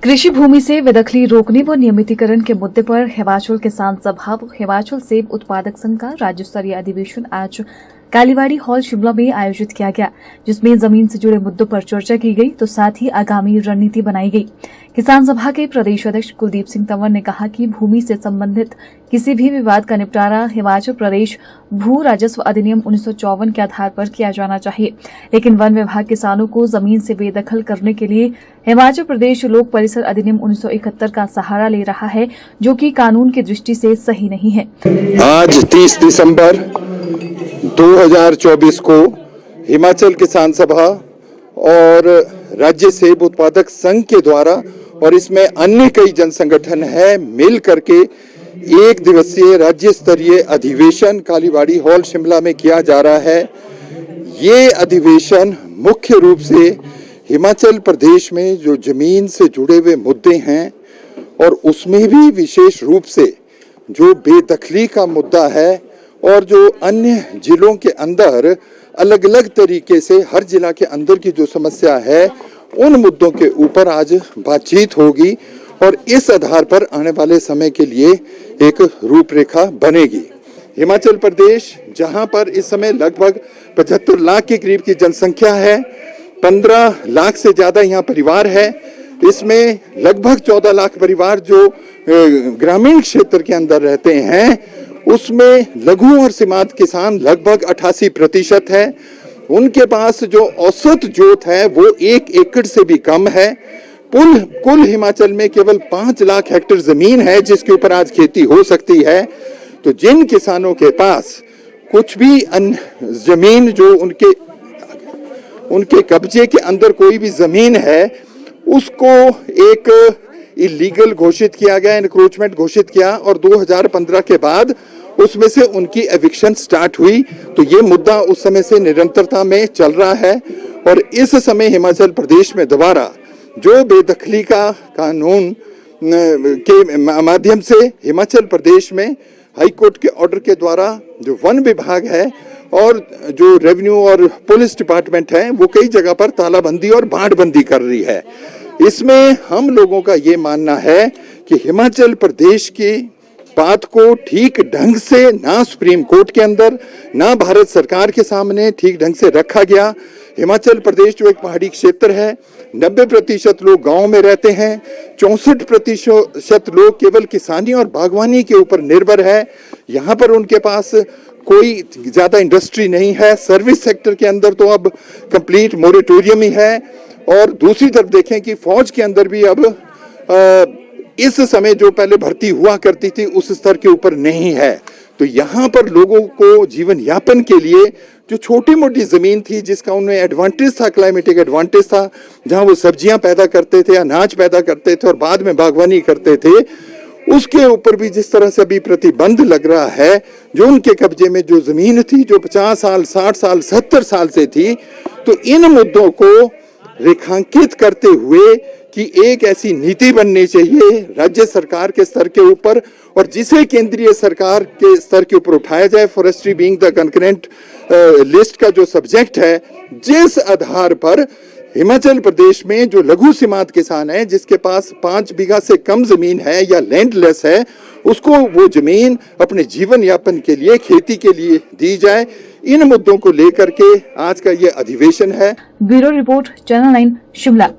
कृषि भूमि से बेदखली रोकने व नियमितीकरण के मुद्दे पर हिमाचल किसान सभा व हिमाचल सेब उत्पादक संघ का राज्य स्तरीय अधिवेशन आज कालीबाड़ी हॉल शिमला में आयोजित किया गया, जिसमें जमीन से जुड़े मुद्दों पर चर्चा की गई तो साथ ही आगामी रणनीति बनाई गई। किसान सभा के प्रदेश अध्यक्ष कुलदीप सिंह तंवर ने कहा कि भूमि से संबंधित किसी भी विवाद का निपटारा हिमाचल प्रदेश भू राजस्व अधिनियम 1954 के आधार पर किया जाना चाहिए, लेकिन वन विभाग किसानों को जमीन से बेदखल करने के लिए हिमाचल प्रदेश लोक परिसर अधिनियम 1971 का सहारा ले रहा है, जो कि कानून की दृष्टि से सही नहीं है। आज 30 दिसंबर 2024 को हिमाचल किसान सभा और राज्य सेब उत्पादक संघ के द्वारा और इसमें अन्य कई जन संगठन है मिल करके एक दिवसीय राज्य स्तरीय अधिवेशन कालीबाड़ी हॉल शिमला में किया जा रहा है। ये अधिवेशन मुख्य रूप से हिमाचल प्रदेश में जो जमीन से जुड़े हुए मुद्दे हैं और उसमें भी विशेष रूप से जो बेदखली का मुद्दा है और जो अन्य जिलों के अंदर अलग अलग तरीके से हर जिला के अंदर की जो समस्या है उन मुद्दों के ऊपर आज बातचीत होगी और इस आधार पर आने वाले समय के लिए एक रूपरेखा बनेगी। हिमाचल प्रदेश जहां पर इस समय लगभग 75 लाख के करीब की जनसंख्या है, 15 लाख से ज्यादा यहाँ परिवार है, इसमें लगभग 14 लाख परिवार जो ग्रामीण क्षेत्र के अंदर रहते हैं, उसमें लघु और सीमांत किसान लगभग 88% है। उनके पास जो औसत जोत है वो 1 एकड़ से भी कम है। कुल हिमाचल में केवल 5 लाख हेक्टेयर जमीन है जिसके ऊपर आज खेती हो सकती है। तो जिन किसानों के पास कुछ भी जमीन जो उनके कब्जे के अंदर कोई भी जमीन है उसको एक इलीगल घोषित किया गया, एनक्रोचमेंट घोषित किया और 2015 के बाद उसमें से उनकी एविक्शन स्टार्ट हुई। तो ये मुद्दा उस समय से निरंतरता में चल रहा है और इस समय हिमाचल प्रदेश में दोबारा जो बेदखली का कानून के माध्यम से हिमाचल प्रदेश में हाई कोर्ट के ऑर्डर के द्वारा जो वन विभाग है और जो रेवेन्यू और पुलिस डिपार्टमेंट है वो कई जगह पर तालाबंदी और बाड़बंदी कर रही है। इसमें हम लोगों का ये मानना है कि हिमाचल प्रदेश की बात को ठीक ढंग से ना सुप्रीम कोर्ट के अंदर ना भारत सरकार के सामने ठीक ढंग से रखा गया। हिमाचल प्रदेश जो एक पहाड़ी क्षेत्र है, 90% लोग गांव में रहते हैं, 64% लोग केवल किसानी और बागवानी के ऊपर निर्भर है। यहाँ पर उनके पास कोई ज्यादा इंडस्ट्री नहीं है। सर्विस सेक्टर के अंदर तो अब कंप्लीट मोरेटोरियम ही है और दूसरी तरफ देखें कि फौज के अंदर भी अब इस समय जो पहले भर्ती हुआ करती थी उस स्तर के ऊपर नहीं है। तो यहाँ पर लोगों को जीवन यापन के लिए जो छोटी मोटी जमीन थी जिसका उन्हें एडवांटेज था, क्लाइमेटिक एडवांटेज था, जहाँ वो सब्जियां पैदा करते थे, अनाज पैदा करते थे और बाद में बागवानी करते थे, उसके ऊपर भी जिस तरह से अभी प्रतिबंध लग रहा है, जो उनके कब्जे में जो जमीन थी जो 50 साल 60 साल 70 साल से थी, तो इन मुद्दों को रेखांकित करते हुए कि एक ऐसी नीति बननी चाहिए राज्य सरकार के स्तर के ऊपर और जिसे केंद्रीय सरकार के स्तर के ऊपर उठाया जाए, forestry being the concurrent list का जो सब्जेक्ट है, जिस आधार पर हिमाचल प्रदेश में जो लघु सीमांत किसान है जिसके पास 5 बीघा से कम जमीन है या लैंडलेस है, उसको वो जमीन अपने जीवन यापन के लिए खेती के लिए दी जाए। इन मुद्दों को लेकर के आज का ये अधिवेशन है। Bureau report, channel 9 Shimla.